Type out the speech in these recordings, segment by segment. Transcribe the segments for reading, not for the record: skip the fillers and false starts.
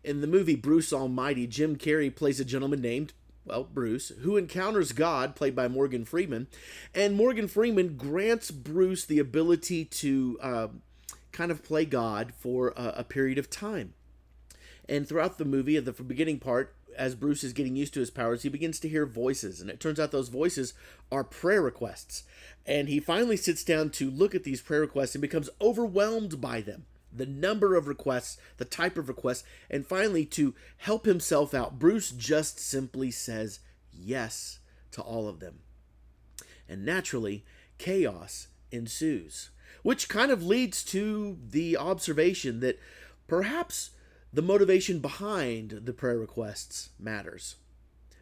In the movie Bruce Almighty, Jim Carrey plays a gentleman named, well, Bruce, who encounters God, played by Morgan Freeman, and Morgan Freeman grants Bruce the ability to kind of play God for a period of time. And throughout the movie, at the beginning part, as Bruce is getting used to his powers, he begins to hear voices. And it turns out those voices are prayer requests. And he finally sits down to look at these prayer requests and becomes overwhelmed by them. The number of requests, the type of requests, and finally, to help himself out, Bruce just simply says yes to all of them. And naturally, chaos ensues, which kind of leads to the observation that perhaps the motivation behind the prayer requests matters.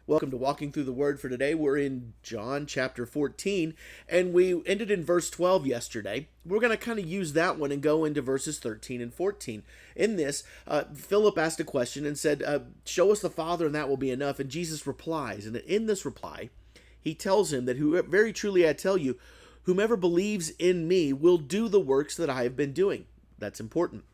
Welcome to Walking Through the Word for today. We're in John chapter 14, and we ended in verse 12 yesterday. We're going to kind of use that one and go into verses 13 and 14. In this, Philip asked a question and said, show us the Father and that will be enough. And Jesus replies, and in this reply, he tells him that very truly I tell you, whomever believes in me will do the works that I have been doing. That's important.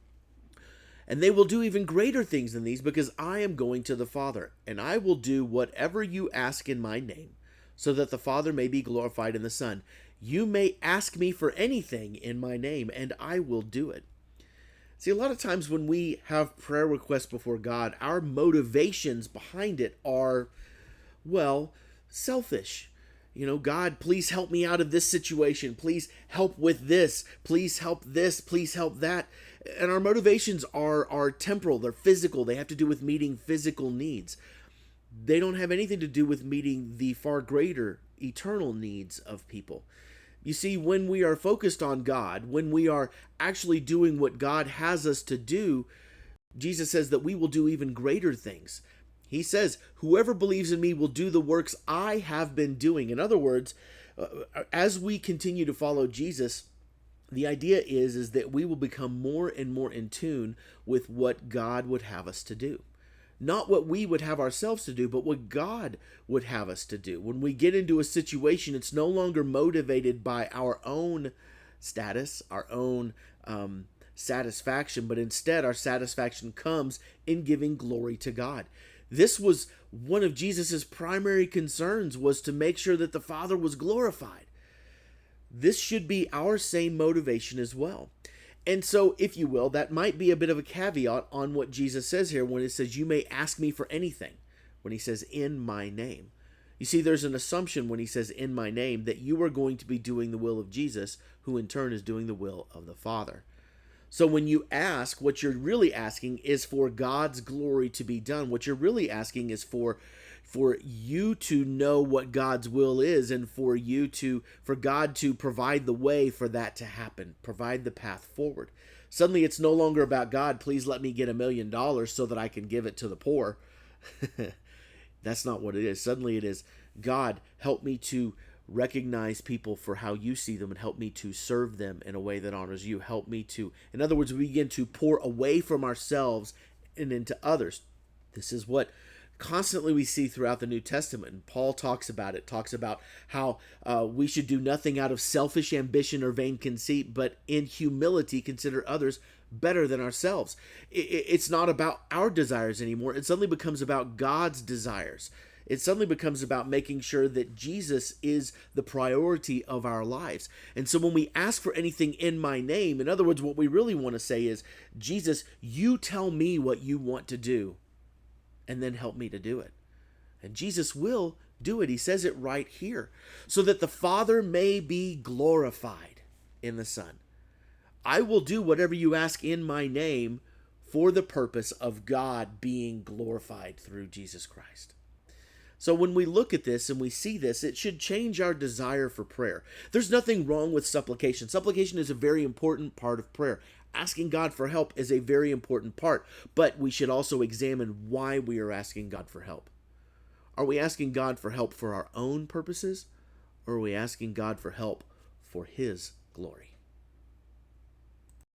And they will do even greater things than these, because I am going to the Father, and I will do whatever you ask in my name, so that the Father may be glorified in the Son. You may ask me for anything in my name, and I will do it. See, a lot of times when we have prayer requests before God, our motivations behind it are, well, selfish. You know, God, please help me out of this situation. Please help with this. Please help this. Please help that. And our motivations are temporal. They're physical. They have to do with meeting physical needs. They don't have anything to do with meeting the far greater eternal needs of people. You see, when we are focused on God, when we are actually doing what God has us to do, Jesus says that we will do even greater things. He says, whoever believes in me will do the works I have been doing. In other words, as we continue to follow Jesus, the idea is that we will become more and more in tune with what God would have us to do. Not what we would have ourselves to do, but what God would have us to do. When we get into a situation, it's no longer motivated by our own status, our own satisfaction, but instead our satisfaction comes in giving glory to God. This was one of Jesus's primary concerns, was to make sure that the Father was glorified. This should be our same motivation as well. And so, if you will, that might be a bit of a caveat on what Jesus says here when it says, you may ask me for anything, when he says, in my name. You see, there's an assumption when he says, in my name, that you are going to be doing the will of Jesus, who in turn is doing the will of the Father. So when you ask, what you're really asking is for God's glory to be done. What you're really asking is for you to know what God's will is, and for God to provide the way for that to happen, provide the path forward. Suddenly it's no longer about, God, please let me get $1 million so that I can give it to the poor. That's not what it is. Suddenly it is, God, help me to recognize people for how you see them, and help me to serve them in a way that honors you. Help me to, in other words, we begin to pour away from ourselves and into others. This is what constantly we see throughout the New Testament. And Paul talks about it, talks about how we should do nothing out of selfish ambition or vain conceit, but in humility consider others better than ourselves. It's not about our desires anymore. It suddenly becomes about God's desires. It suddenly becomes about making sure that Jesus is the priority of our lives. And so when we ask for anything in my name, in other words, what we really want to say is, Jesus, you tell me what you want to do, and then help me to do it. And Jesus will do it. He says it right here, so that the Father may be glorified in the Son. I will do whatever you ask in my name for the purpose of God being glorified through Jesus Christ. So when we look at this and we see this, it should change our desire for prayer. There's nothing wrong with supplication. Supplication is a very important part of prayer. Asking God for help is a very important part, but we should also examine why we are asking God for help. Are we asking God for help for our own purposes, or are we asking God for help for His glory?